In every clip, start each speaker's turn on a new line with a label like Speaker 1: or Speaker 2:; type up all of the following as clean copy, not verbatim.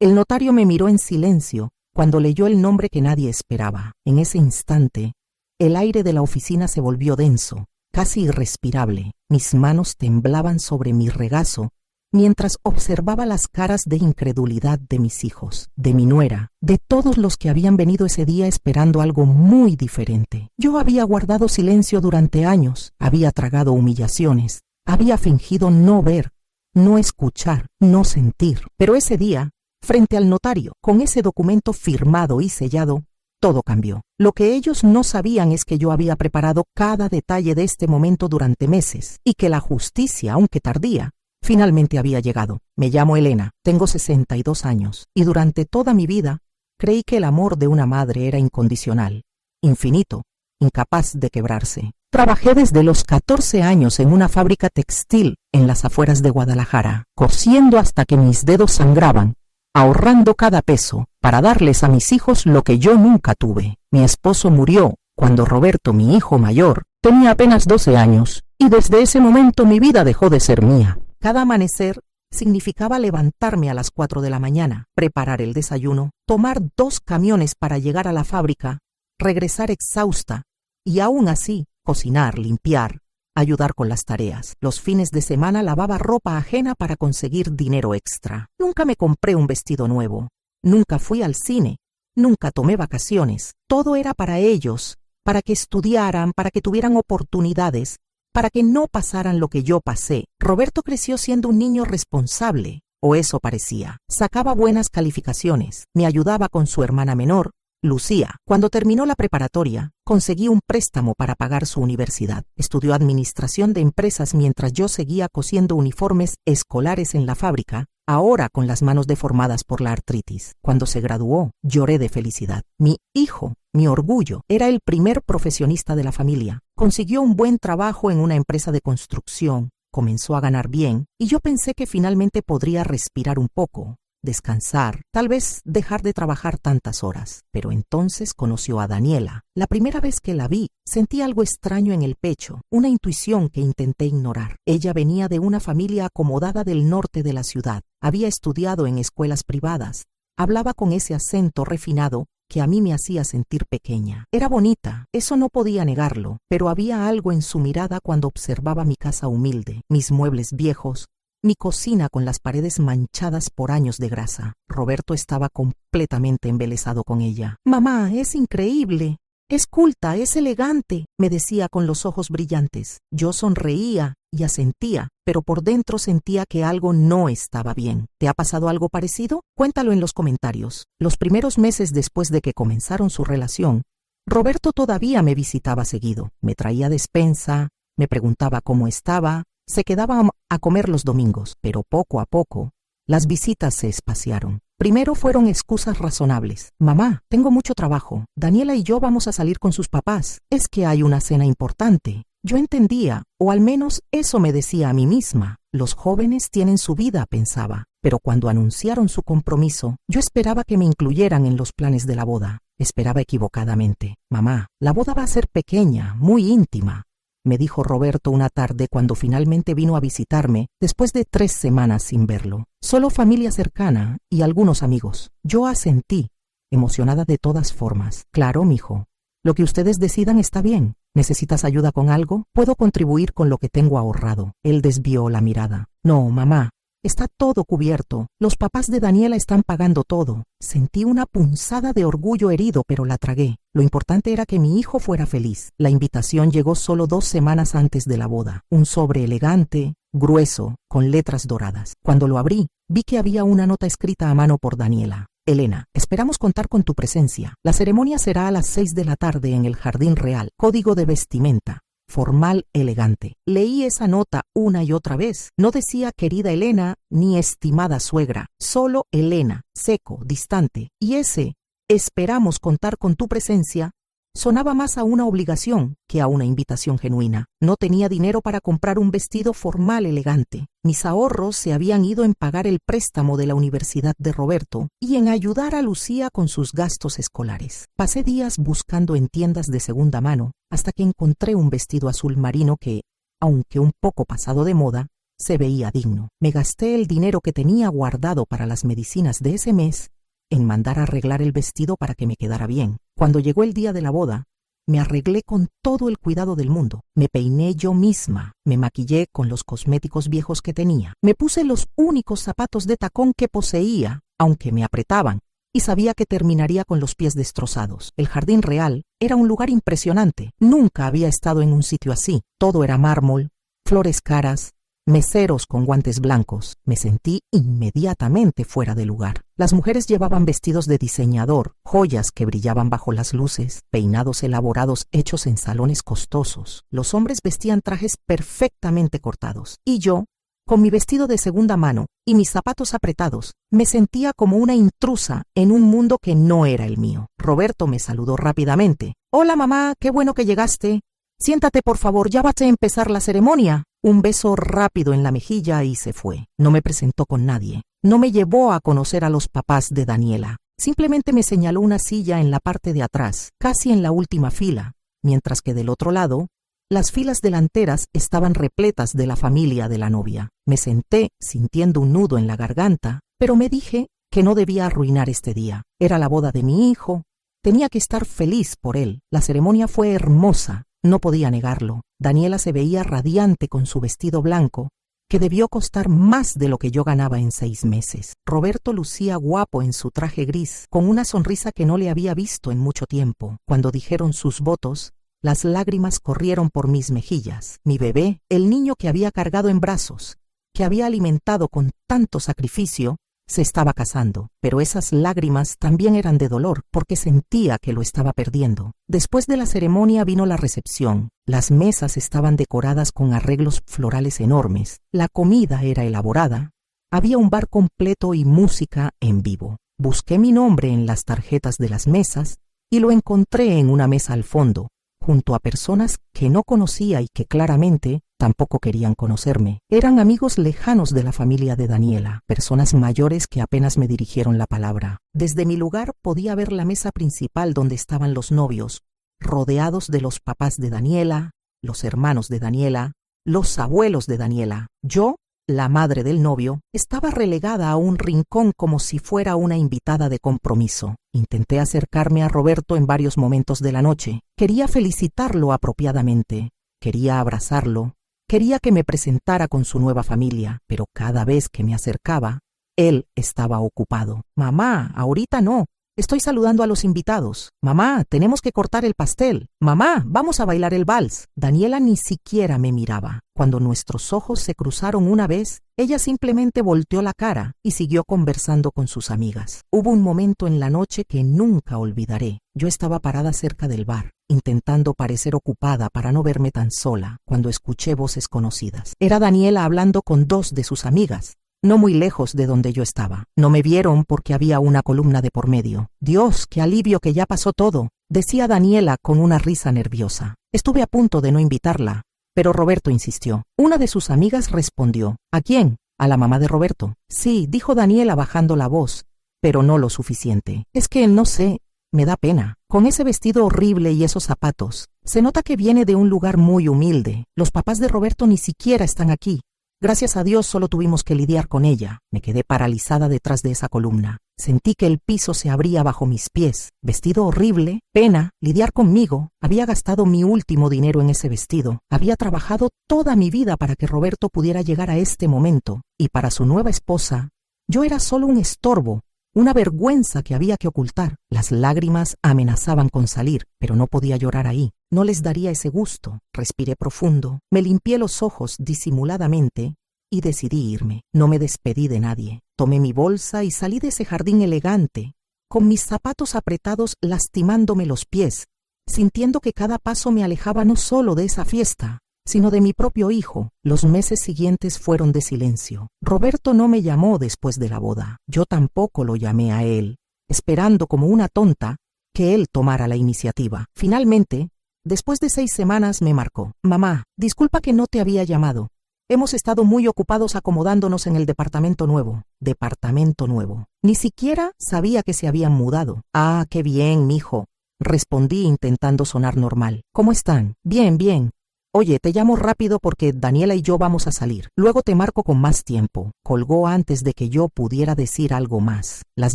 Speaker 1: El notario me miró en silencio cuando leyó el nombre que nadie esperaba. En ese instante, el aire de la oficina se volvió denso, casi irrespirable. Mis manos temblaban sobre mi regazo mientras observaba las caras de incredulidad de mis hijos, de mi nuera, de todos los que habían venido ese día esperando algo muy diferente. Yo había guardado silencio durante años, había tragado humillaciones, había fingido no ver, no escuchar, no sentir. Pero ese día, frente al notario, con ese documento firmado y sellado, todo cambió. Lo que ellos no sabían es que yo había preparado cada detalle de este momento durante meses y que la justicia, aunque tardía, finalmente había llegado. Me llamo Elena, tengo 62 años y durante toda mi vida creí que el amor de una madre era incondicional, infinito, incapaz de quebrarse. Trabajé desde los 14 años en una fábrica textil en las afueras de Guadalajara, cosiendo hasta que mis dedos sangraban, ahorrando cada peso para darles a mis hijos lo que yo nunca tuve. Mi esposo murió cuando Roberto, mi hijo mayor, tenía apenas 12 años y desde ese momento mi vida dejó de ser mía. Cada amanecer significaba levantarme a las 4 de la mañana, preparar el desayuno, tomar 2 camiones para llegar a la fábrica, regresar exhausta y aún así cocinar, limpiar, ayudar con las tareas. Los fines de semana lavaba ropa ajena para conseguir dinero extra. Nunca me compré un vestido nuevo, nunca fui al cine, nunca tomé vacaciones. Todo era para ellos, para que estudiaran, para que tuvieran oportunidades, para que no pasaran lo que yo pasé. Roberto creció siendo un niño responsable, o eso parecía. Sacaba buenas calificaciones, me ayudaba con su hermana menor, Lucía. Cuando terminó la preparatoria, conseguí un préstamo para pagar su universidad. Estudió administración de empresas mientras yo seguía cosiendo uniformes escolares en la fábrica, ahora con las manos deformadas por la artritis. Cuando se graduó, lloré de felicidad. Mi hijo, mi orgullo, era el primer profesionista de la familia. Consiguió un buen trabajo en una empresa de construcción, comenzó a ganar bien, y yo pensé que finalmente podría respirar un poco, descansar, tal vez dejar de trabajar tantas horas. Pero entonces conoció a Daniela. La primera vez que la vi, sentí algo extraño en el pecho, una intuición que intenté ignorar. Ella venía de una familia acomodada del norte de la ciudad, había estudiado en escuelas privadas, hablaba con ese acento refinado que a mí me hacía sentir pequeña. Era bonita, eso no podía negarlo, pero había algo en su mirada cuando observaba mi casa humilde, mis muebles viejos, mi cocina con las paredes manchadas por años de grasa. Roberto estaba completamente embelesado con ella. «Mamá, es increíble. Es culta, es elegante», me decía con los ojos brillantes. Yo sonreía y asentía, pero por dentro sentía que algo no estaba bien. ¿Te ha pasado algo parecido? Cuéntalo en los comentarios. Los primeros meses después de que comenzaron su relación, Roberto todavía me visitaba seguido. Me traía despensa, me preguntaba cómo estaba, se quedaba a comer los domingos, pero poco a poco las visitas se espaciaron. Primero fueron excusas razonables. «Mamá, tengo mucho trabajo. Daniela y yo vamos a salir con sus papás. Es que hay una cena importante». Yo entendía, o al menos eso me decía a mí misma. Los jóvenes tienen su vida, pensaba. Pero cuando anunciaron su compromiso, yo esperaba que me incluyeran en los planes de la boda. Esperaba equivocadamente. «Mamá, la boda va a ser pequeña, muy íntima», me dijo Roberto una tarde cuando finalmente vino a visitarme después de 3 semanas sin verlo. Solo familia cercana y algunos amigos. Yo asentí, emocionada de todas formas. «Claro, mijo. Lo que ustedes decidan está bien. ¿Necesitas ayuda con algo? Puedo contribuir con lo que tengo ahorrado». Él desvió la mirada. «No, mamá. Está todo cubierto. Los papás de Daniela están pagando todo». Sentí una punzada de orgullo herido, pero la tragué. Lo importante era que mi hijo fuera feliz. La invitación llegó solo 2 semanas antes de la boda. Un sobre elegante, grueso, con letras doradas. Cuando lo abrí, vi que había una nota escrita a mano por Daniela. «Elena, esperamos contar con tu presencia. La ceremonia será a las 6 de la tarde en el Jardín Real. Código de vestimenta. Formal, elegante». Leí esa nota una y otra vez. No decía «querida Elena» ni «estimada suegra», solo Elena, seco, distante. Y ese «esperamos contar con tu presencia» sonaba más a una obligación que a una invitación genuina. No tenía dinero para comprar un vestido formal elegante. Mis ahorros se habían ido en pagar el préstamo de la universidad de Roberto y en ayudar a Lucía con sus gastos escolares. Pasé días buscando en tiendas de segunda mano hasta que encontré un vestido azul marino que, aunque un poco pasado de moda, se veía digno. Me gasté el dinero que tenía guardado para las medicinas de ese mes en mandar a arreglar el vestido para que me quedara bien. Cuando llegó el día de la boda, me arreglé con todo el cuidado del mundo. Me peiné yo misma, me maquillé con los cosméticos viejos que tenía. Me puse los únicos zapatos de tacón que poseía, aunque me apretaban, y sabía que terminaría con los pies destrozados. El jardín real era un lugar impresionante. Nunca había estado en un sitio así. Todo era mármol, flores caras, meseros con guantes blancos. Me sentí inmediatamente fuera de lugar. Las mujeres llevaban vestidos de diseñador, joyas que brillaban bajo las luces, peinados elaborados hechos en salones costosos. Los hombres vestían trajes perfectamente cortados. Y yo, con mi vestido de segunda mano y mis zapatos apretados, me sentía como una intrusa en un mundo que no era el mío. Roberto me saludó rápidamente. «Hola, mamá, qué bueno que llegaste. Siéntate, por favor, ya va a empezar la ceremonia». Un beso rápido en la mejilla y se fue. No me presentó con nadie. No me llevó a conocer a los papás de Daniela. Simplemente me señaló una silla en la parte de atrás, casi en la última fila, mientras que del otro lado, las filas delanteras estaban repletas de la familia de la novia. Me senté sintiendo un nudo en la garganta, pero me dije que no debía arruinar este día. Era la boda de mi hijo. Tenía que estar feliz por él. La ceremonia fue hermosa. No podía negarlo. Daniela se veía radiante con su vestido blanco, que debió costar más de lo que yo ganaba en 6 meses. Roberto lucía guapo en su traje gris, con una sonrisa que no le había visto en mucho tiempo. Cuando dijeron sus votos, las lágrimas corrieron por mis mejillas. Mi bebé, el niño que había cargado en brazos, que había alimentado con tanto sacrificio, se estaba casando, pero esas lágrimas también eran de dolor, porque sentía que lo estaba perdiendo. Después de la ceremonia vino la recepción. Las mesas estaban decoradas con arreglos florales enormes. La comida era elaborada. Había un bar completo y música en vivo. Busqué mi nombre en las tarjetas de las mesas y lo encontré en una mesa al fondo, junto a personas que no conocía y que claramente tampoco querían conocerme. Eran amigos lejanos de la familia de Daniela, personas mayores que apenas me dirigieron la palabra. Desde mi lugar podía ver la mesa principal donde estaban los novios, rodeados de los papás de Daniela, los hermanos de Daniela, los abuelos de Daniela. Yo, la madre del novio, estaba relegada a un rincón como si fuera una invitada de compromiso. Intenté acercarme a Roberto en varios momentos de la noche. Quería felicitarlo apropiadamente. Quería abrazarlo. Quería que me presentara con su nueva familia, pero cada vez que me acercaba, él estaba ocupado. «Mamá, ahorita no. Estoy saludando a los invitados. Mamá, tenemos que cortar el pastel. Mamá, vamos a bailar el vals». Daniela ni siquiera me miraba. Cuando nuestros ojos se cruzaron una vez, ella simplemente volteó la cara y siguió conversando con sus amigas. Hubo un momento en la noche que nunca olvidaré. Yo estaba parada cerca del bar, intentando parecer ocupada para no verme tan sola, cuando escuché voces conocidas. Era Daniela hablando con 2 de sus amigas, no muy lejos de donde yo estaba. No me vieron porque había una columna de por medio. «Dios, qué alivio que ya pasó todo», decía Daniela con una risa nerviosa. Estuve a punto de no invitarla, pero Roberto insistió. Una de sus amigas respondió. «¿A quién?» «A la mamá de Roberto». «Sí», dijo Daniela bajando la voz, pero no lo suficiente. «Es que no sé, me da pena. Con ese vestido horrible y esos zapatos. Se nota que viene de un lugar muy humilde. Los papás de Roberto ni siquiera están aquí. Gracias a Dios solo tuvimos que lidiar con ella». Me quedé paralizada detrás de esa columna. Sentí que el piso se abría bajo mis pies. Vestido horrible, pena, lidiar conmigo. Había gastado mi último dinero en ese vestido. Había trabajado toda mi vida para que Roberto pudiera llegar a este momento. Y para su nueva esposa, yo era solo un estorbo, una vergüenza que había que ocultar. Las lágrimas amenazaban con salir, pero no podía llorar ahí. No les daría ese gusto. Respiré profundo, me limpié los ojos disimuladamente y decidí irme. No me despedí de nadie. Tomé mi bolsa y salí de ese jardín elegante, con mis zapatos apretados lastimándome los pies, sintiendo que cada paso me alejaba no solo de esa fiesta, sino de mi propio hijo. Los meses siguientes fueron de silencio. Roberto no me llamó después de la boda. Yo tampoco lo llamé a él, esperando como una tonta que él tomara la iniciativa. Finalmente, después de 6 semanas me marcó. «Mamá, disculpa que no te había llamado. Hemos estado muy ocupados acomodándonos en el departamento nuevo». Departamento nuevo. Ni siquiera sabía que se habían mudado. «Ah, qué bien, mijo», respondí intentando sonar normal. «¿Cómo están?» «Bien, bien. Oye, te llamo rápido porque Daniela y yo vamos a salir. Luego te marco con más tiempo. Colgó antes de que yo pudiera decir algo más. Las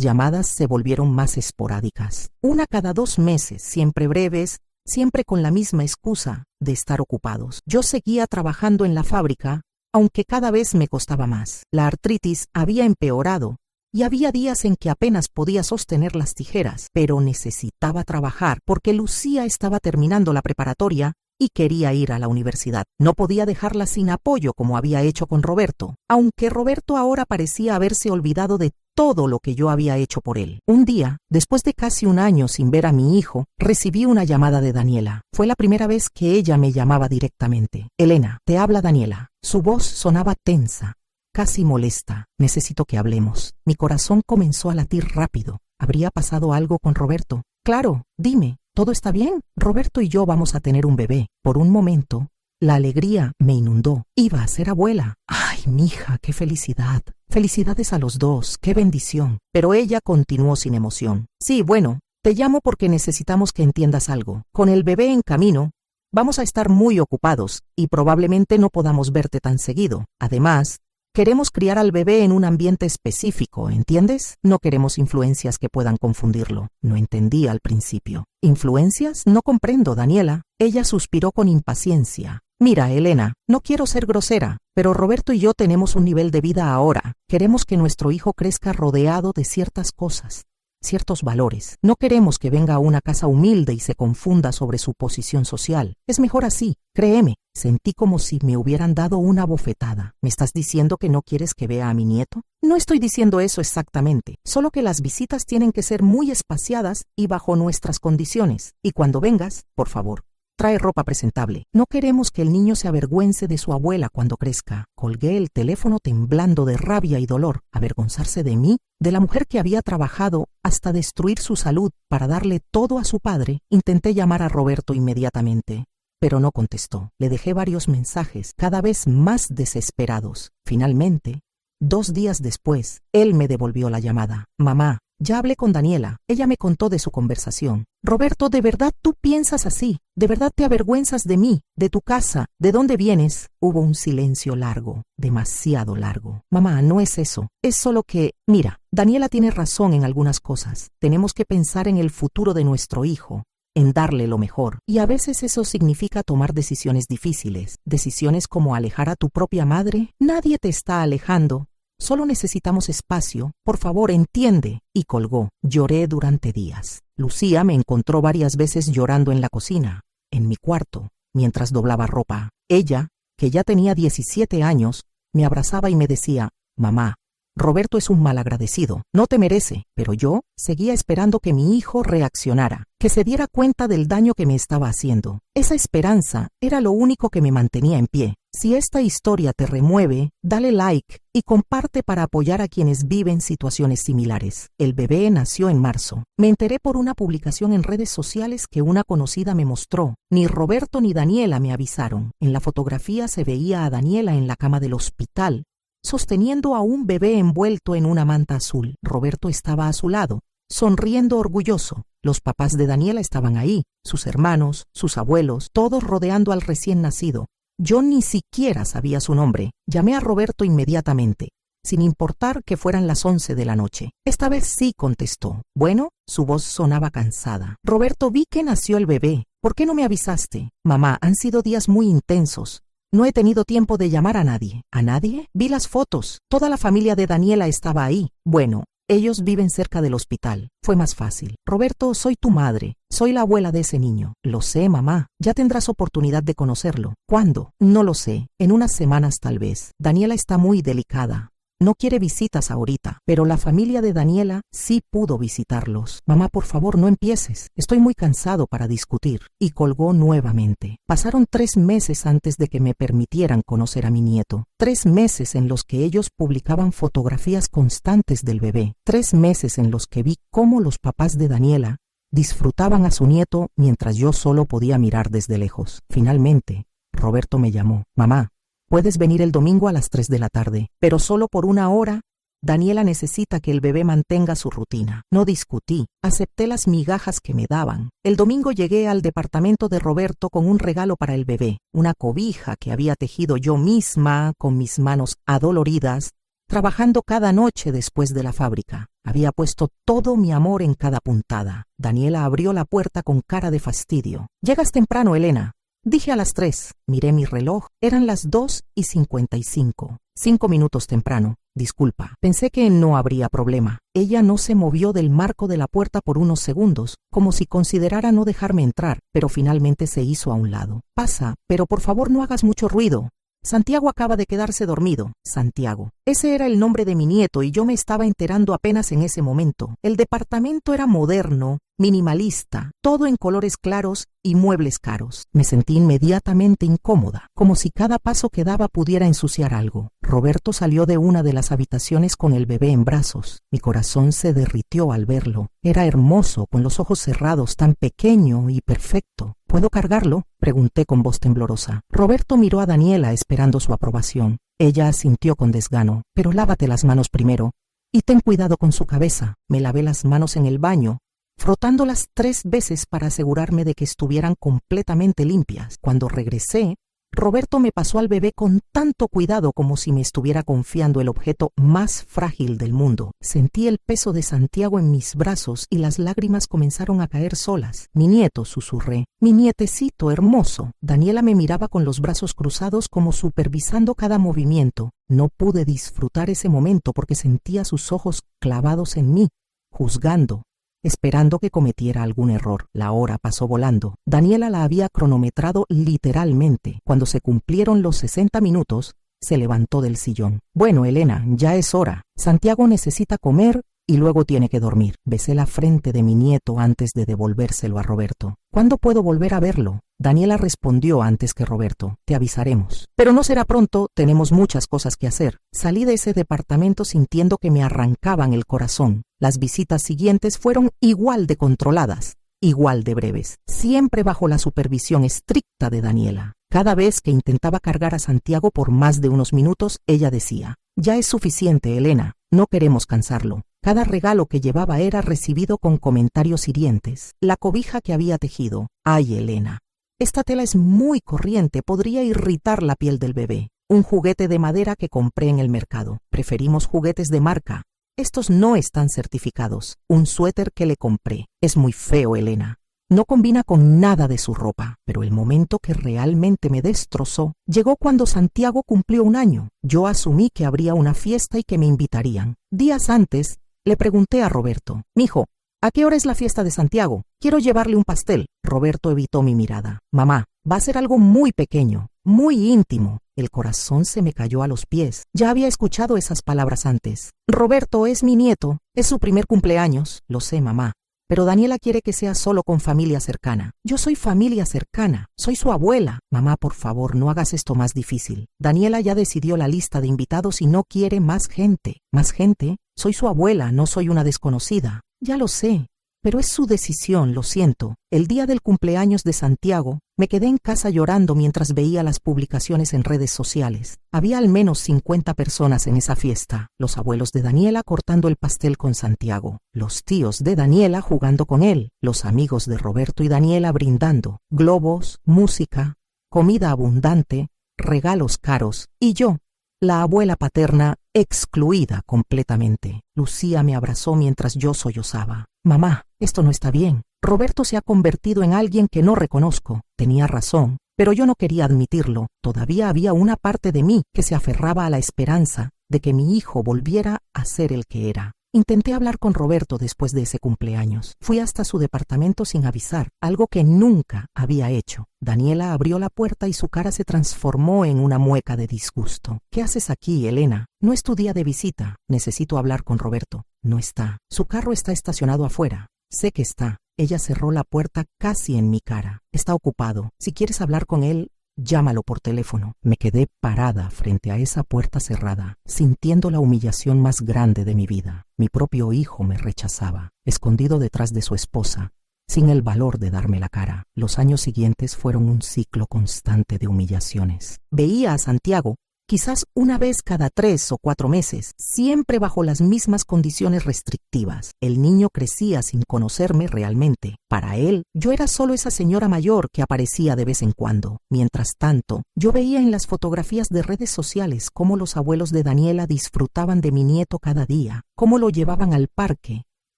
Speaker 1: llamadas se volvieron más esporádicas. Una cada 2 meses, siempre breves, siempre con la misma excusa de estar ocupados. Yo seguía trabajando en la fábrica, aunque cada vez me costaba más. La artritis había empeorado y había días en que apenas podía sostener las tijeras, pero necesitaba trabajar porque Lucía estaba terminando la preparatoria y quería ir a la universidad. No podía dejarla sin apoyo como había hecho con Roberto, aunque Roberto ahora parecía haberse olvidado de todo lo que yo había hecho por él. Un día, después de casi 1 año sin ver a mi hijo, recibí una llamada de Daniela. Fue la primera vez que ella me llamaba directamente. Elena, te habla Daniela. Su voz sonaba tensa, casi molesta. Necesito que hablemos. Mi corazón comenzó a latir rápido. ¿Habría pasado algo con Roberto? Claro, dime. ¿Todo está bien? Roberto y yo vamos a tener un bebé. Por un momento, la alegría me inundó. Iba a ser abuela. ¡Ay, mija, qué felicidad! Felicidades a los dos, qué bendición. Pero ella continuó sin emoción. Sí, bueno, te llamo porque necesitamos que entiendas algo. Con el bebé en camino, vamos a estar muy ocupados y probablemente no podamos verte tan seguido. Además, queremos criar al bebé en un ambiente específico, ¿entiendes? No queremos influencias que puedan confundirlo. No entendí al principio. ¿Influencias? No comprendo, Daniela. Ella suspiró con impaciencia. Mira, Elena, no quiero ser grosera, pero Roberto y yo tenemos un nivel de vida ahora. Queremos que nuestro hijo crezca rodeado de ciertas cosas, ciertos valores. No queremos que venga a una casa humilde y se confunda sobre su posición social. Es mejor así, créeme. Sentí como si me hubieran dado una bofetada. ¿Me estás diciendo que no quieres que vea a mi nieto? No estoy diciendo eso exactamente, solo que las visitas tienen que ser muy espaciadas y bajo nuestras condiciones. Y cuando vengas, por favor, trae ropa presentable. No queremos que el niño se avergüence de su abuela cuando crezca. Colgué el teléfono temblando de rabia y dolor. ¿Avergonzarse de mí? De la mujer que había trabajado hasta destruir su salud para darle todo a su padre. Intenté llamar a Roberto inmediatamente, pero no contestó. Le dejé varios mensajes, cada vez más desesperados. Finalmente, 2 días después, él me devolvió la llamada. Mamá, ya hablé con Daniela. Ella me contó de su conversación. Roberto, ¿de verdad tú piensas así? ¿De verdad te avergüenzas de mí, de tu casa, de dónde vienes? Hubo un silencio largo, demasiado largo. Mamá, no es eso. Es solo que, mira, Daniela tiene razón en algunas cosas. Tenemos que pensar en el futuro de nuestro hijo, en darle lo mejor. Y a veces eso significa tomar decisiones difíciles. Decisiones como alejar a tu propia madre. Nadie te está alejando. Solo necesitamos espacio. Por favor, entiende. Y colgó. Lloré durante días. Lucía me encontró varias veces llorando en la cocina, en mi cuarto, mientras doblaba ropa. Ella, que ya tenía 17 años, me abrazaba y me decía, mamá, Roberto es un malagradecido, no te merece. Pero yo seguía esperando que mi hijo reaccionara, que se diera cuenta del daño que me estaba haciendo. Esa esperanza era lo único que me mantenía en pie. Si esta historia te remueve, dale like y comparte para apoyar a quienes viven situaciones similares. El bebé nació en marzo. Me enteré por una publicación en redes sociales que una conocida me mostró. Ni Roberto ni Daniela me avisaron. En la fotografía se veía a Daniela en la cama del hospital, sosteniendo a un bebé envuelto en una manta azul. Roberto estaba a su lado, sonriendo orgulloso. Los papás de Daniela estaban ahí, sus hermanos, sus abuelos, todos rodeando al recién nacido. Yo ni siquiera sabía su nombre. Llamé a Roberto inmediatamente, sin importar que fueran las 11 de la noche. Esta vez sí contestó. Bueno, su voz sonaba cansada. Roberto, vi que nació el bebé. ¿Por qué no me avisaste? Mamá, han sido días muy intensos. No he tenido tiempo de llamar a nadie. ¿A nadie? Vi las fotos. Toda la familia de Daniela estaba ahí. Bueno, ellos viven cerca del hospital. Fue más fácil. Roberto, soy tu madre. Soy la abuela de ese niño. Lo sé, mamá. Ya tendrás oportunidad de conocerlo. ¿Cuándo? No lo sé. En unas semanas tal vez. Daniela está muy delicada. No quiere visitas ahorita, pero la familia de Daniela sí pudo visitarlos. Mamá, por favor, no empieces. Estoy muy cansado para discutir. Y colgó nuevamente. Pasaron 3 meses antes de que me permitieran conocer a mi nieto. 3 meses en los que ellos publicaban fotografías constantes del bebé. 3 meses en los que vi cómo los papás de Daniela disfrutaban a su nieto mientras yo solo podía mirar desde lejos. Finalmente, Roberto me llamó. Mamá, puedes venir el domingo a las 3 de la tarde, pero solo por 1 hora. Daniela necesita que el bebé mantenga su rutina. No discutí, acepté las migajas que me daban. El domingo llegué al departamento de Roberto con un regalo para el bebé, una cobija que había tejido yo misma con mis manos adoloridas, trabajando cada noche después de la fábrica. Había puesto todo mi amor en cada puntada. Daniela abrió la puerta con cara de fastidio. «Llegas temprano, Elena». Dije a las 3. Miré mi reloj. Eran las 2:55. 5 minutos temprano. Disculpa. Pensé que no habría problema. Ella no se movió del marco de la puerta por unos segundos, como si considerara no dejarme entrar, pero finalmente se hizo a un lado. «Pasa, pero por favor no hagas mucho ruido. Santiago acaba de quedarse dormido». Santiago. Ese era el nombre de mi nieto y yo me estaba enterando apenas en ese momento. El departamento era moderno, minimalista, todo en colores claros y muebles caros. Me sentí inmediatamente incómoda, como si cada paso que daba pudiera ensuciar algo. Roberto salió de una de las habitaciones con el bebé en brazos. Mi corazón se derritió al verlo. Era hermoso, con los ojos cerrados, tan pequeño y perfecto. «¿Puedo cargarlo?», pregunté con voz temblorosa. Roberto miró a Daniela esperando su aprobación. Ella asintió con desgano. «Pero lávate las manos primero. Y ten cuidado con su cabeza». Me lavé las manos en el baño, frotándolas 3 veces para asegurarme de que estuvieran completamente limpias. Cuando regresé, Roberto me pasó al bebé con tanto cuidado como si me estuviera confiando el objeto más frágil del mundo. Sentí el peso de Santiago en mis brazos y las lágrimas comenzaron a caer solas. «Mi nieto», susurré. «Mi nietecito hermoso». Daniela me miraba con los brazos cruzados como supervisando cada movimiento. No pude disfrutar ese momento porque sentía sus ojos clavados en mí, juzgando, esperando que cometiera algún error. La hora pasó volando. Daniela la había cronometrado literalmente. Cuando se cumplieron los 60 minutos, se levantó del sillón. «Bueno, Elena, ya es hora. Santiago necesita comer y luego tiene que dormir». Besé la frente de mi nieto antes de devolvérselo a Roberto. «¿Cuándo puedo volver a verlo?». Daniela respondió antes que Roberto. «Te avisaremos». «Pero no será pronto, tenemos muchas cosas que hacer». Salí de ese departamento sintiendo que me arrancaban el corazón. Las visitas siguientes fueron igual de controladas, igual de breves, siempre bajo la supervisión estricta de Daniela. Cada vez que intentaba cargar a Santiago por más de unos minutos, ella decía: «Ya es suficiente, Elena, no queremos cansarlo». Cada regalo que llevaba era recibido con comentarios hirientes. La cobija que había tejido: «Ay, Elena, esta tela es muy corriente, podría irritar la piel del bebé». Un juguete de madera que compré en el mercado. «Preferimos juguetes de marca. Estos no están certificados». Un suéter que le compré: «Es muy feo, Elena. No combina con nada de su ropa». Pero el momento que realmente me destrozó llegó cuando Santiago cumplió 1 año. Yo asumí que habría una fiesta y que me invitarían. Días antes, le pregunté a Roberto: «Mijo, ¿a qué hora es la fiesta de Santiago? Quiero llevarle un pastel». Roberto evitó mi mirada. «Mamá, va a ser algo muy pequeño, muy íntimo». El corazón se me cayó a los pies. Ya había escuchado esas palabras antes. «Roberto es mi nieto, es su primer cumpleaños». «Lo sé, mamá, pero Daniela quiere que sea solo con familia cercana». «Yo soy familia cercana, soy su abuela». «Mamá, por favor, no hagas esto más difícil. Daniela ya decidió la lista de invitados y no quiere más gente». «¿Más gente? Soy su abuela, no soy una desconocida». «Ya lo sé, pero es su decisión, lo siento». El día del cumpleaños de Santiago, me quedé en casa llorando mientras veía las publicaciones en redes sociales. Había al menos 50 personas en esa fiesta. Los abuelos de Daniela cortando el pastel con Santiago, los tíos de Daniela jugando con él, los amigos de Roberto y Daniela brindando, globos, música, comida abundante, regalos caros, y yo, la abuela paterna, excluida completamente. Lucía me abrazó mientras yo sollozaba. «Mamá, esto no está bien. Roberto se ha convertido en alguien que no reconozco». Tenía razón, pero yo no quería admitirlo. Todavía había una parte de mí que se aferraba a la esperanza de que mi hijo volviera a ser el que era. Intenté hablar con Roberto después de ese cumpleaños. Fui hasta su departamento sin avisar, algo que nunca había hecho. Daniela abrió la puerta y su cara se transformó en una mueca de disgusto. «¿Qué haces aquí, Elena? No es tu día de visita. Necesito hablar con Roberto». «No está. Su carro está estacionado afuera». «Sé que está». Ella cerró la puerta casi en mi cara. «Está ocupado. Si quieres hablar con él, llámalo por teléfono». Me quedé parada frente a esa puerta cerrada, sintiendo la humillación más grande de mi vida. Mi propio hijo me rechazaba, escondido detrás de su esposa, sin el valor de darme la cara. Los años siguientes fueron un ciclo constante de humillaciones. Veía a Santiago quizás una vez cada 3 o 4 meses, siempre bajo las mismas condiciones restrictivas. El niño crecía sin conocerme realmente. Para él, yo era solo esa señora mayor que aparecía de vez en cuando. Mientras tanto, yo veía en las fotografías de redes sociales cómo los abuelos de Daniela disfrutaban de mi nieto cada día, cómo lo llevaban al parque,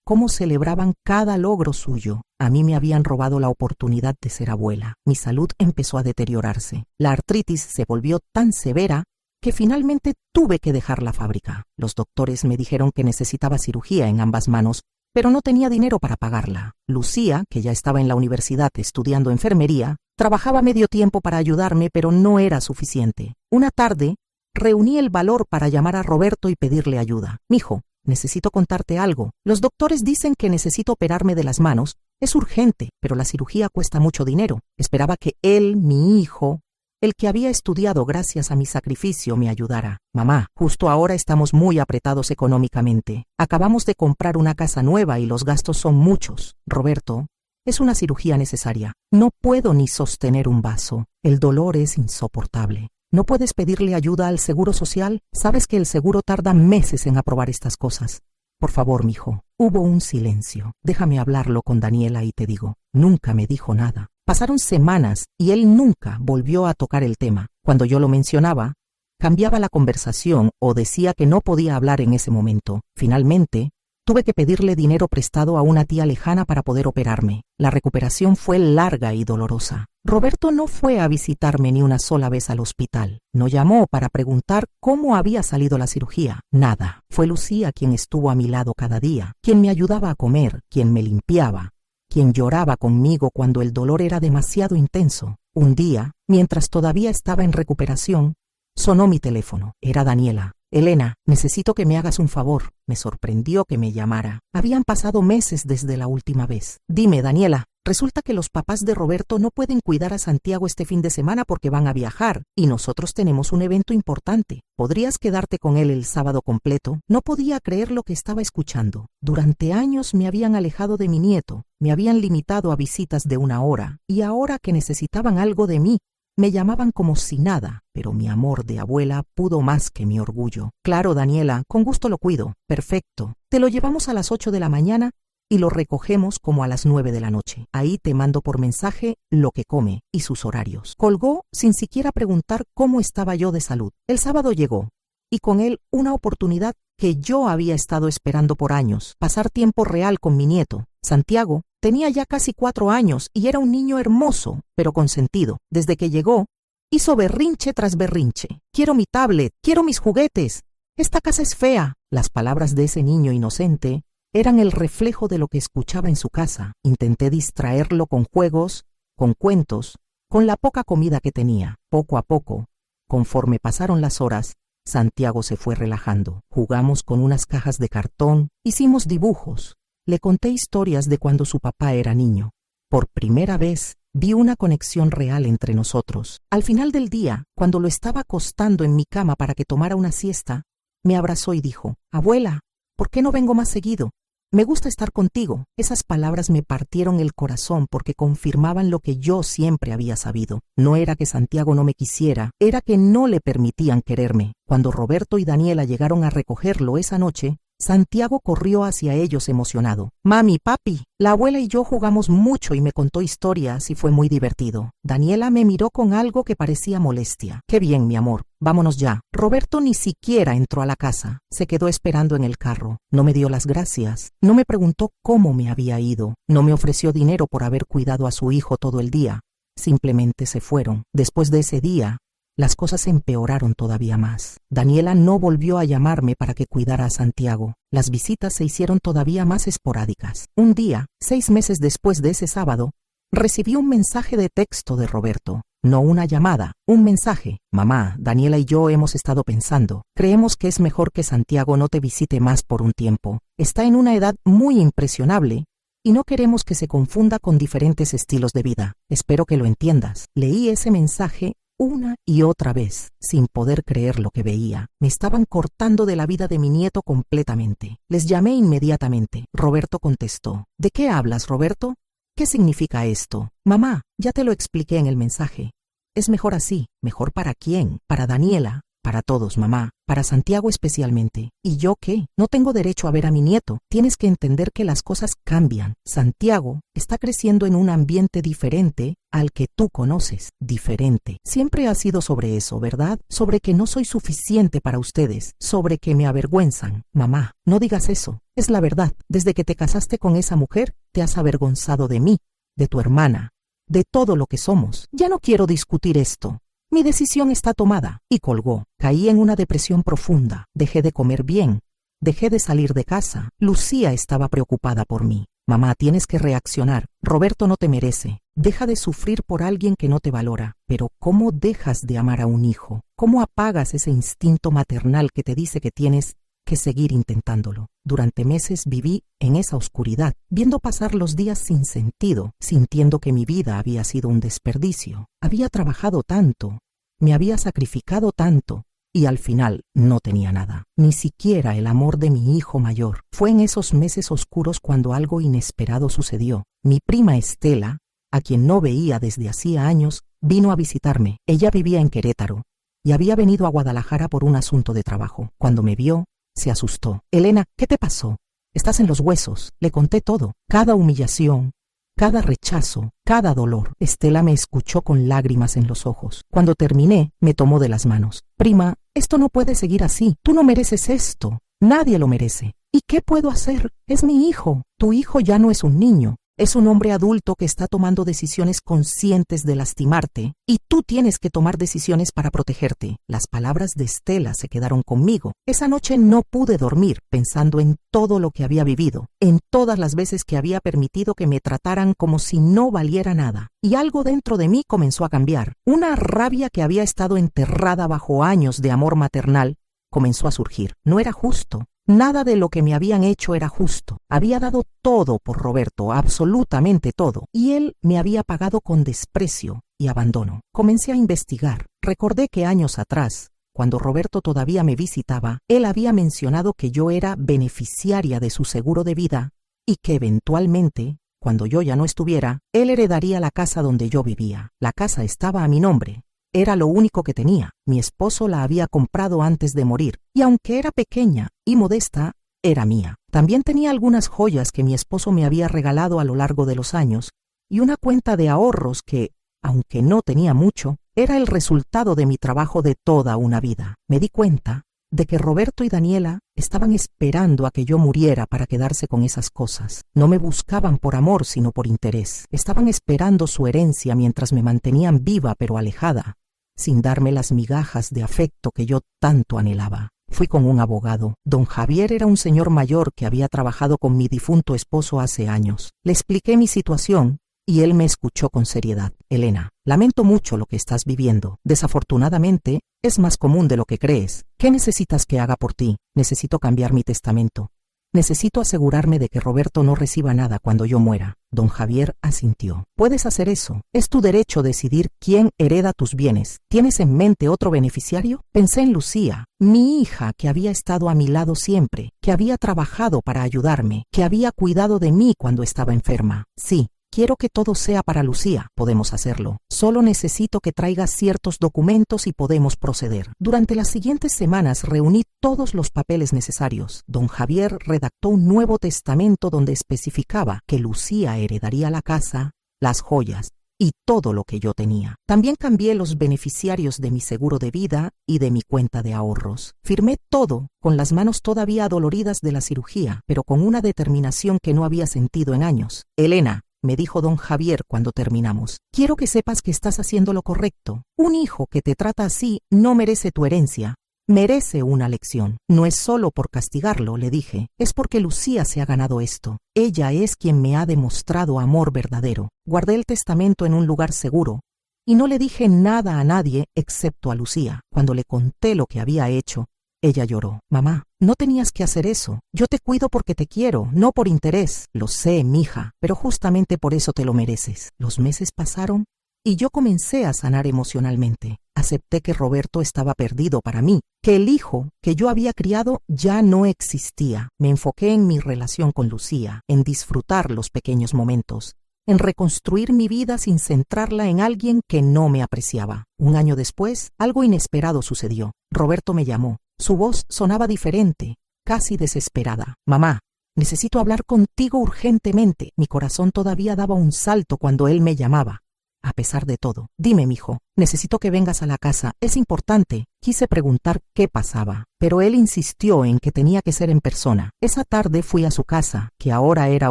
Speaker 1: cómo celebraban cada logro suyo. A mí me habían robado la oportunidad de ser abuela. Mi salud empezó a deteriorarse. La artritis se volvió tan severa que finalmente tuve que dejar la fábrica. Los doctores me dijeron que necesitaba cirugía en ambas manos, pero no tenía dinero para pagarla. Lucía, que ya estaba en la universidad estudiando enfermería, trabajaba medio tiempo para ayudarme, pero no era suficiente. Una tarde, reuní el valor para llamar a Roberto y pedirle ayuda. Mijo, necesito contarte algo. Los doctores dicen que necesito operarme de las manos. Es urgente, pero la cirugía cuesta mucho dinero. Esperaba que él, mi hijo, el que había estudiado gracias a mi sacrificio, me ayudara. Mamá, justo ahora estamos muy apretados económicamente. Acabamos de comprar una casa nueva y los gastos son muchos. Roberto, es una cirugía necesaria. No puedo ni sostener un vaso. El dolor es insoportable. ¿No puedes pedirle ayuda al Seguro Social? Sabes que el seguro tarda meses en aprobar estas cosas. Por favor, mijo. Hubo un silencio. Déjame hablarlo con Daniela y te digo. Nunca me dijo nada. Pasaron semanas y él nunca volvió a tocar el tema. Cuando yo lo mencionaba, cambiaba la conversación o decía que no podía hablar en ese momento. Finalmente, tuve que pedirle dinero prestado a una tía lejana para poder operarme. La recuperación fue larga y dolorosa. Roberto no fue a visitarme ni una sola vez al hospital. No llamó para preguntar cómo había salido la cirugía. Nada. Fue Lucía quien estuvo a mi lado cada día, quien me ayudaba a comer, quien me limpiaba, quien lloraba conmigo cuando el dolor era demasiado intenso. Un día, mientras todavía estaba en recuperación, sonó mi teléfono. Era Daniela. Elena, necesito que me hagas un favor. Me sorprendió que me llamara. Habían pasado meses desde la última vez. Dime, Daniela, resulta que los papás de Roberto no pueden cuidar a Santiago este fin de semana porque van a viajar y nosotros tenemos un evento importante. ¿Podrías quedarte con él el sábado completo? No podía creer lo que estaba escuchando. Durante años me habían alejado de mi nieto, me habían limitado a visitas de 1 hora y ahora que necesitaban algo de mí, me llamaban como si nada, pero mi amor de abuela pudo más que mi orgullo. Claro, Daniela, con gusto lo cuido. Perfecto. Te lo llevamos a las 8 de la mañana y lo recogemos como a las 9 de la noche. Ahí te mando por mensaje lo que come y sus horarios. Colgó sin siquiera preguntar cómo estaba yo de salud. El sábado llegó y con él una oportunidad que yo había estado esperando por años, pasar tiempo real con mi nieto. Santiago tenía ya casi 4 años y era un niño hermoso, pero consentido. Desde que llegó, hizo berrinche tras berrinche. Quiero mi tablet, quiero mis juguetes. Esta casa es fea. Las palabras de ese niño inocente eran el reflejo de lo que escuchaba en su casa. Intenté distraerlo con juegos, con cuentos, con la poca comida que tenía. Poco a poco, conforme pasaron las horas, Santiago se fue relajando. Jugamos con unas cajas de cartón, hicimos dibujos. Le conté historias de cuando su papá era niño. Por primera vez vi una conexión real entre nosotros. Al final del día, cuando lo estaba acostando en mi cama para que tomara una siesta, me abrazó y dijo, «Abuela, ¿por qué no vengo más seguido? Me gusta estar contigo». Esas palabras me partieron el corazón porque confirmaban lo que yo siempre había sabido. No era que Santiago no me quisiera, era que no le permitían quererme. Cuando Roberto y Daniela llegaron a recogerlo esa noche, Santiago corrió hacia ellos emocionado. «Mami, papi, la abuela y yo jugamos mucho y me contó historias y fue muy divertido». Daniela me miró con algo que parecía molestia. «Qué bien, mi amor, vámonos ya». Roberto ni siquiera entró a la casa. Se quedó esperando en el carro. No me dio las gracias. No me preguntó cómo me había ido. No me ofreció dinero por haber cuidado a su hijo todo el día. Simplemente se fueron. Después de ese día, las cosas empeoraron todavía más. Daniela no volvió a llamarme para que cuidara a Santiago. Las visitas se hicieron todavía más esporádicas. Un día, 6 meses después de ese sábado, recibí un mensaje de texto de Roberto. No una llamada, un mensaje. «Mamá, Daniela y yo hemos estado pensando. Creemos que es mejor que Santiago no te visite más por un tiempo. Está en una edad muy impresionable y no queremos que se confunda con diferentes estilos de vida. Espero que lo entiendas». Leí ese mensaje una y otra vez, sin poder creer lo que veía. Me estaban cortando de la vida de mi nieto completamente. Les llamé inmediatamente. Roberto contestó. «¿De qué hablas, Roberto? ¿Qué significa esto?» «Mamá, ya te lo expliqué en el mensaje. Es mejor así». «¿Mejor para quién?» «Para Daniela. Para todos, mamá, para Santiago especialmente. ¿Y yo qué? No tengo derecho a ver a mi nieto. Tienes que entender que las cosas cambian. Santiago está creciendo en un ambiente diferente al que tú conoces. Diferente. Siempre ha sido sobre eso, ¿verdad? Sobre que no soy suficiente para ustedes. Sobre que me avergüenzan. Mamá, no digas eso. Es la verdad. Desde que te casaste con esa mujer, te has avergonzado de mí, de tu hermana, de todo lo que somos. Ya no quiero discutir esto. Mi decisión está tomada. Y colgó. Caí en una depresión profunda. Dejé de comer bien. Dejé de salir de casa. Lucía estaba preocupada por mí. Mamá, tienes que reaccionar. Roberto no te merece. Deja de sufrir por alguien que no te valora. Pero ¿cómo dejas de amar a un hijo? ¿Cómo apagas ese instinto maternal que te dice que tienes que seguir intentándolo? Durante meses viví en esa oscuridad, viendo pasar los días sin sentido, sintiendo que mi vida había sido un desperdicio. Había trabajado tanto, me había sacrificado tanto, y al final no tenía nada, ni siquiera el amor de mi hijo mayor. Fue en esos meses oscuros cuando algo inesperado sucedió. Mi prima Estela, a quien no veía desde hacía años, vino a visitarme. Ella vivía en Querétaro y había venido a Guadalajara por un asunto de trabajo. Cuando me vio, se asustó. Elena, ¿qué te pasó? Estás en los huesos. Le conté todo, cada humillación, cada rechazo, cada dolor. Estela me escuchó con lágrimas en los ojos. Cuando terminé, me tomó de las manos. Prima, esto no puede seguir así. Tú no mereces esto. Nadie lo merece. ¿Y qué puedo hacer? Es mi hijo. Tu hijo ya no es un niño. Es un hombre adulto que está tomando decisiones conscientes de lastimarte y tú tienes que tomar decisiones para protegerte. Las palabras de Estela se quedaron conmigo. Esa noche no pude dormir pensando en todo lo que había vivido, en todas las veces que había permitido que me trataran como si no valiera nada. Y algo dentro de mí comenzó a cambiar. Una rabia que había estado enterrada bajo años de amor maternal comenzó a surgir. No era justo. Nada de lo que me habían hecho era justo. Había dado todo por Roberto, absolutamente todo, y él me había pagado con desprecio y abandono. Comencé a investigar. Recordé que años atrás, cuando Roberto todavía me visitaba, él había mencionado que yo era beneficiaria de su seguro de vida y que eventualmente, cuando yo ya no estuviera, él heredaría la casa donde yo vivía. La casa estaba a mi nombre. Era lo único que tenía. Mi esposo la había comprado antes de morir, y aunque era pequeña y modesta, era mía. También tenía algunas joyas que mi esposo me había regalado a lo largo de los años, y una cuenta de ahorros que, aunque no tenía mucho, era el resultado de mi trabajo de toda una vida. Me di cuenta de que Roberto y Daniela estaban esperando a que yo muriera para quedarse con esas cosas. No me buscaban por amor, sino por interés. Estaban esperando su herencia mientras me mantenían viva pero alejada, sin darme las migajas de afecto que yo tanto anhelaba. Fui con un abogado. Don Javier era un señor mayor que había trabajado con mi difunto esposo hace años. Le expliqué mi situación y él me escuchó con seriedad. Elena, lamento mucho lo que estás viviendo. Desafortunadamente, es más común de lo que crees. ¿Qué necesitas que haga por ti? Necesito cambiar mi testamento. Necesito asegurarme de que Roberto no reciba nada cuando yo muera. Don Javier asintió. Puedes hacer eso. Es tu derecho decidir quién hereda tus bienes. ¿Tienes en mente otro beneficiario? Pensé en Lucía, mi hija que había estado a mi lado siempre, que había trabajado para ayudarme, que había cuidado de mí cuando estaba enferma. Sí. Quiero que todo sea para Lucía. Podemos hacerlo. Solo necesito que traigas ciertos documentos y podemos proceder. Durante las siguientes semanas reuní todos los papeles necesarios. Don Javier redactó un nuevo testamento donde especificaba que Lucía heredaría la casa, las joyas y todo lo que yo tenía. También cambié los beneficiarios de mi seguro de vida y de mi cuenta de ahorros. Firmé todo con las manos todavía adoloridas de la cirugía, pero con una determinación que no había sentido en años. Elena, me dijo don Javier cuando terminamos, quiero que sepas que estás haciendo lo correcto. Un hijo que te trata así no merece tu herencia. Merece una lección. No es solo por castigarlo, le dije. Es porque Lucía se ha ganado esto. Ella es quien me ha demostrado amor verdadero. Guardé el testamento en un lugar seguro y no le dije nada a nadie excepto a Lucía. Cuando le conté lo que había hecho, ella lloró. Mamá, no tenías que hacer eso. Yo te cuido porque te quiero, no por interés. Lo sé, mija, pero justamente por eso te lo mereces. Los meses pasaron y yo comencé a sanar emocionalmente. Acepté que Roberto estaba perdido para mí, que el hijo que yo había criado ya no existía. Me enfoqué en mi relación con Lucía, en disfrutar los pequeños momentos, en reconstruir mi vida sin centrarla en alguien que no me apreciaba. Un año después, algo inesperado sucedió. Roberto me llamó. Su voz sonaba diferente, casi desesperada. Mamá, necesito hablar contigo urgentemente. Mi corazón todavía daba un salto cuando él me llamaba. A pesar de todo, dime, mijo, necesito que vengas a la casa, es importante. Quise preguntar qué pasaba, pero él insistió en que tenía que ser en persona. Esa tarde fui a su casa, que ahora era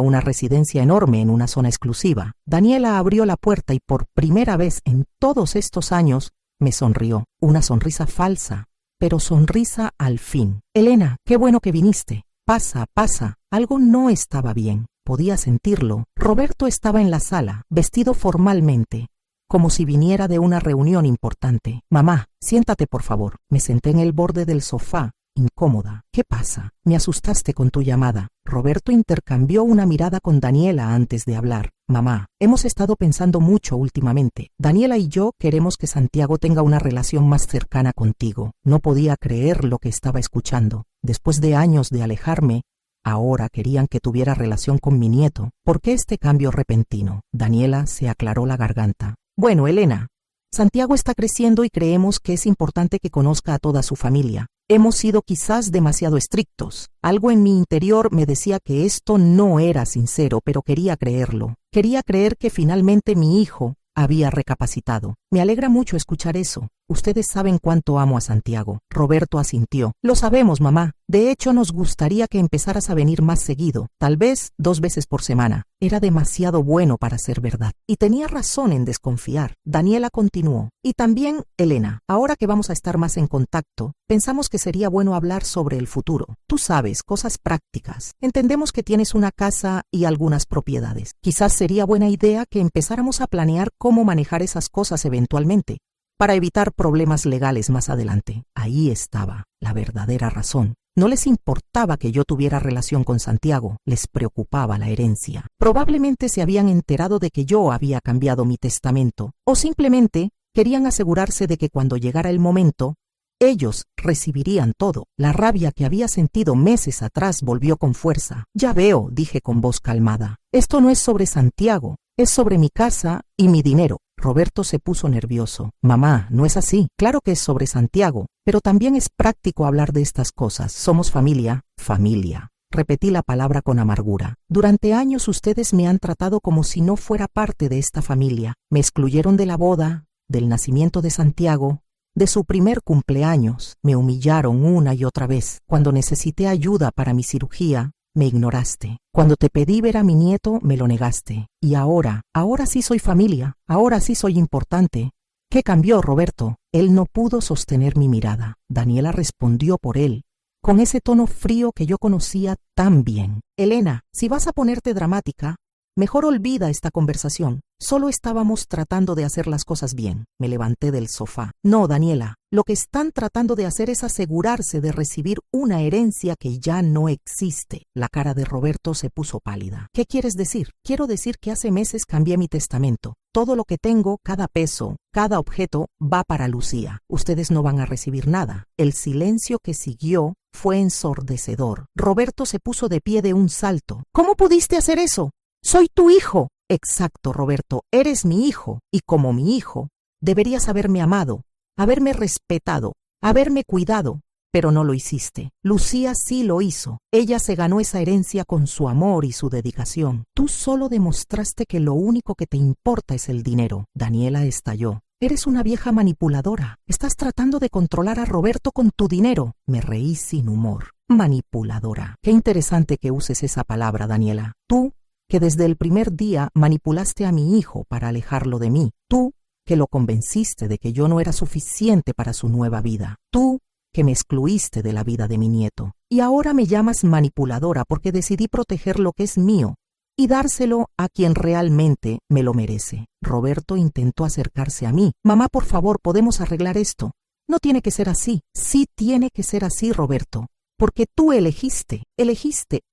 Speaker 1: una residencia enorme en una zona exclusiva. Daniela abrió la puerta y por primera vez en todos estos años me sonrió. Una sonrisa falsa, pero sonrisa al fin. Elena, qué bueno que viniste. Pasa, pasa. Algo no estaba bien. Podía sentirlo. Roberto estaba en la sala, vestido formalmente, como si viniera de una reunión importante. Mamá, siéntate por favor. Me senté en el borde del sofá, incómoda. ¿Qué pasa? Me asustaste con tu llamada. Roberto intercambió una mirada con Daniela antes de hablar. Mamá, hemos estado pensando mucho últimamente. Daniela y yo queremos que Santiago tenga una relación más cercana contigo. No podía creer lo que estaba escuchando. Después de años de alejarme, ahora querían que tuviera relación con mi nieto. ¿Por qué este cambio repentino? Daniela se aclaró la garganta. Bueno, Elena, Santiago está creciendo y creemos que es importante que conozca a toda su familia. Hemos sido quizás demasiado estrictos. Algo en mi interior me decía que esto no era sincero, pero quería creerlo. Quería creer que finalmente mi hijo había recapacitado. Me alegra mucho escuchar eso. Ustedes saben cuánto amo a Santiago. Roberto asintió. Lo sabemos, mamá. De hecho, nos gustaría que empezaras a venir más seguido, tal vez 2 veces por semana. Era demasiado bueno para ser verdad. Y tenía razón en desconfiar. Daniela continuó. Y también, Elena, ahora que vamos a estar más en contacto, pensamos que sería bueno hablar sobre el futuro. Tú sabes, cosas prácticas. Entendemos que tienes una casa y algunas propiedades. Quizás sería buena idea que empezáramos a planear cómo manejar esas cosas eventualmente, para evitar problemas legales más adelante. Ahí estaba la verdadera razón. No les importaba que yo tuviera relación con Santiago, les preocupaba la herencia. Probablemente se habían enterado de que yo había cambiado mi testamento, o simplemente querían asegurarse de que cuando llegara el momento, ellos recibirían todo. La rabia que había sentido meses atrás volvió con fuerza. Ya veo, dije con voz calmada. Esto no es sobre Santiago, es sobre mi casa y mi dinero. Roberto se puso nervioso. Mamá, no es así. Claro que es sobre Santiago, pero también es práctico hablar de estas cosas. Somos familia. Familia. Repetí la palabra con amargura. Durante años ustedes me han tratado como si no fuera parte de esta familia. Me excluyeron de la boda, del nacimiento de Santiago, de su primer cumpleaños. Me humillaron una y otra vez. Cuando necesité ayuda para mi cirugía, me ignoraste. Cuando te pedí ver a mi nieto, me lo negaste. Y ahora sí soy familia, ahora sí soy importante. ¿Qué cambió, Roberto? Él no pudo sostener mi mirada. Daniela respondió por él, con ese tono frío que yo conocía tan bien. Elena, si vas a ponerte dramática, mejor olvida esta conversación. Solo estábamos tratando de hacer las cosas bien. Me levanté del sofá. No, Daniela, lo que están tratando de hacer es asegurarse de recibir una herencia que ya no existe. La cara de Roberto se puso pálida. ¿Qué quieres decir? Quiero decir que hace meses cambié mi testamento. Todo lo que tengo, cada peso, cada objeto, va para Lucía. Ustedes no van a recibir nada. El silencio que siguió fue ensordecedor. Roberto se puso de pie de un salto. ¿Cómo pudiste hacer eso? Soy tu hijo. Exacto, Roberto, eres mi hijo, y como mi hijo, deberías haberme amado, haberme respetado, haberme cuidado, pero no lo hiciste. Lucía sí lo hizo. Ella se ganó esa herencia con su amor y su dedicación. Tú solo demostraste que lo único que te importa es el dinero. Daniela estalló. Eres una vieja manipuladora. Estás tratando de controlar a Roberto con tu dinero. Me reí sin humor. Manipuladora. Qué interesante que uses esa palabra, Daniela. Tú, que desde el primer día manipulaste a mi hijo para alejarlo de mí. Tú, que lo convenciste de que yo no era suficiente para su nueva vida. Tú, que me excluiste de la vida de mi nieto. Y ahora me llamas manipuladora porque decidí proteger lo que es mío y dárselo a quien realmente me lo merece. Roberto intentó acercarse a mí. Mamá, por favor, ¿podemos arreglar esto? No tiene que ser así. Sí tiene que ser así, Roberto. Porque tú elegiste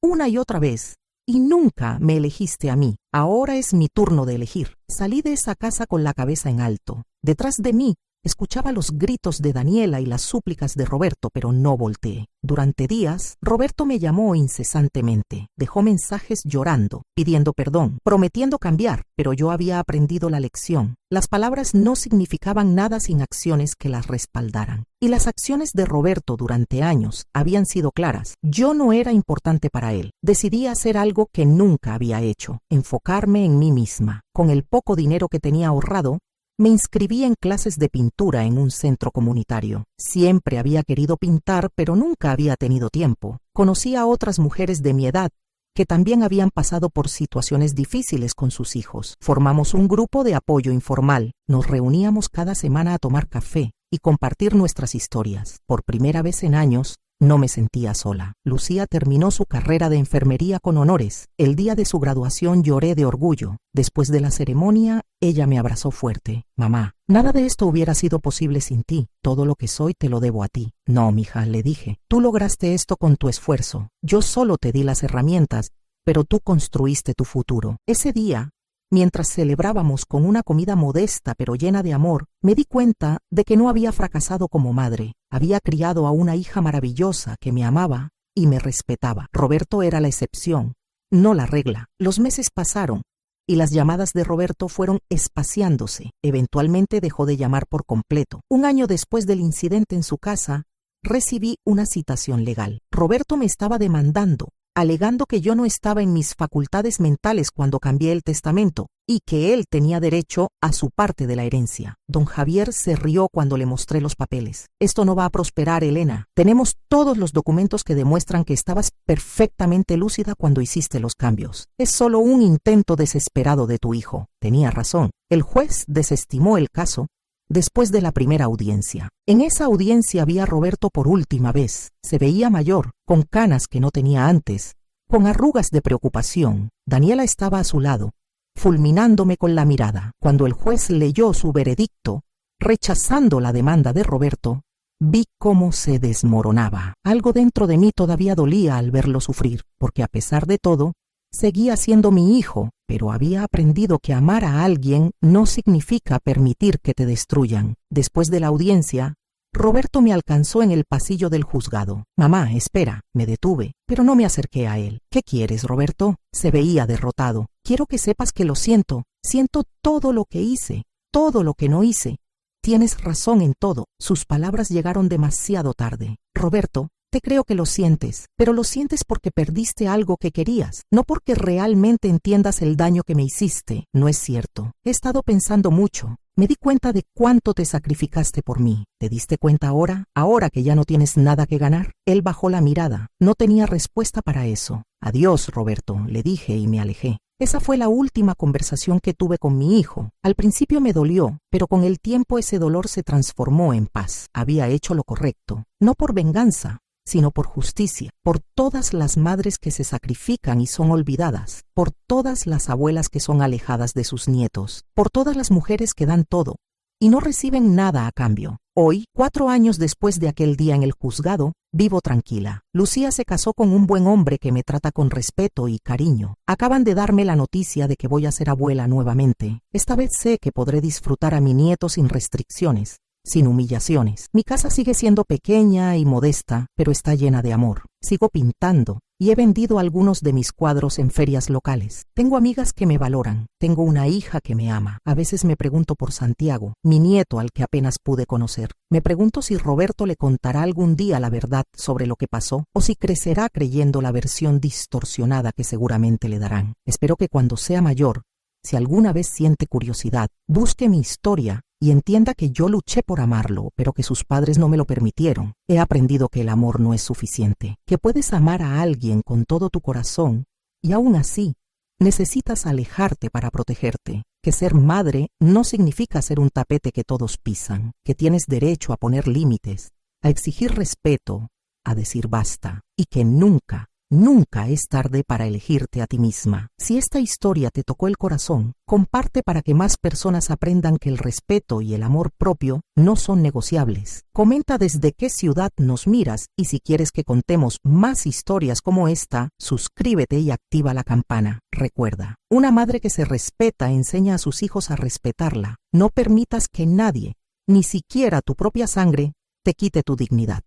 Speaker 1: una y otra vez. Y nunca me elegiste a mí. Ahora es mi turno de elegir. Salí de esa casa con la cabeza en alto. Detrás de mí Escuchaba los gritos de Daniela y las súplicas de Roberto, pero no volteé. Durante días, Roberto me llamó incesantemente. Dejó mensajes llorando, pidiendo perdón, prometiendo cambiar, pero yo había aprendido la lección. Las palabras no significaban nada sin acciones que las respaldaran. Y las acciones de Roberto durante años habían sido claras. Yo no era importante para él. Decidí hacer algo que nunca había hecho, enfocarme en mí misma. Con el poco dinero que tenía ahorrado, me inscribí en clases de pintura en un centro comunitario. Siempre había querido pintar, pero nunca había tenido tiempo. Conocí a otras mujeres de mi edad que también habían pasado por situaciones difíciles con sus hijos. Formamos un grupo de apoyo informal. Nos reuníamos cada semana a tomar café y compartir nuestras historias. Por primera vez en años, no me sentía sola. Lucía terminó su carrera de enfermería con honores. El día de su graduación lloré de orgullo. Después de la ceremonia, ella me abrazó fuerte. Mamá, nada de esto hubiera sido posible sin ti. Todo lo que soy te lo debo a ti. No, mija, le dije. Tú lograste esto con tu esfuerzo. Yo solo te di las herramientas, pero tú construiste tu futuro. Ese día, mientras celebrábamos con una comida modesta pero llena de amor, me di cuenta de que no había fracasado como madre. Había criado a una hija maravillosa que me amaba y me respetaba. Roberto era la excepción, no la regla. Los meses pasaron y las llamadas de Roberto fueron espaciándose. Eventualmente dejó de llamar por completo. Un año después del incidente en su casa, recibí una citación legal. Roberto me estaba demandando, alegando que yo no estaba en mis facultades mentales cuando cambié el testamento y que él tenía derecho a su parte de la herencia. Don Javier se rió cuando le mostré los papeles. Esto no va a prosperar, Elena. Tenemos todos los documentos que demuestran que estabas perfectamente lúcida cuando hiciste los cambios. Es solo un intento desesperado de tu hijo. Tenía razón. El juez desestimó el caso después de la primera audiencia. En esa audiencia vi a Roberto por última vez. Se veía mayor, con canas que no tenía antes, con arrugas de preocupación. Daniela estaba a su lado, fulminándome con la mirada. Cuando el juez leyó su veredicto, rechazando la demanda de Roberto, vi cómo se desmoronaba. Algo dentro de mí todavía dolía al verlo sufrir, porque a pesar de todo, seguía siendo mi hijo, pero había aprendido que amar a alguien no significa permitir que te destruyan. Después de la audiencia, Roberto me alcanzó en el pasillo del juzgado. Mamá, espera, me detuve, pero no me acerqué a él. ¿Qué quieres, Roberto? Se veía derrotado. Quiero que sepas que lo siento. Siento todo lo que hice, todo lo que no hice. Tienes razón en todo. Sus palabras llegaron demasiado tarde. Roberto, te creo que lo sientes, pero lo sientes porque perdiste algo que querías, no porque realmente entiendas el daño que me hiciste. No es cierto. He estado pensando mucho. Me di cuenta de cuánto te sacrificaste por mí. ¿Te diste cuenta ahora? Ahora que ya no tienes nada que ganar. Él bajó la mirada. No tenía respuesta para eso. Adiós, Roberto, le dije y me alejé. Esa fue la última conversación que tuve con mi hijo. Al principio me dolió, pero con el tiempo ese dolor se transformó en paz. Había hecho lo correcto, no por venganza, sino por justicia, por todas las madres que se sacrifican y son olvidadas, por todas las abuelas que son alejadas de sus nietos, por todas las mujeres que dan todo y no reciben nada a cambio. Hoy, 4 años después de aquel día en el juzgado, vivo tranquila. Lucía se casó con un buen hombre que me trata con respeto y cariño. Acaban de darme la noticia de que voy a ser abuela nuevamente. Esta vez sé que podré disfrutar a mi nieto sin restricciones, sin humillaciones. Mi casa sigue siendo pequeña y modesta, pero está llena de amor. Sigo pintando y he vendido algunos de mis cuadros en ferias locales. Tengo amigas que me valoran. Tengo una hija que me ama. A veces me pregunto por Santiago, mi nieto al que apenas pude conocer. Me pregunto si Roberto le contará algún día la verdad sobre lo que pasó o si crecerá creyendo la versión distorsionada que seguramente le darán. Espero que cuando sea mayor, si alguna vez siente curiosidad, busque mi historia y entienda que yo luché por amarlo, pero que sus padres no me lo permitieron. He aprendido que el amor no es suficiente, que puedes amar a alguien con todo tu corazón y aún así necesitas alejarte para protegerte, que ser madre no significa ser un tapete que todos pisan, que tienes derecho a poner límites, a exigir respeto, a decir basta y que nunca es tarde para elegirte a ti misma. Si esta historia te tocó el corazón, comparte para que más personas aprendan que el respeto y el amor propio no son negociables. Comenta desde qué ciudad nos miras y si quieres que contemos más historias como esta, suscríbete y activa la campana. Recuerda, una madre que se respeta enseña a sus hijos a respetarla. No permitas que nadie ni siquiera tu propia sangre te quite tu dignidad.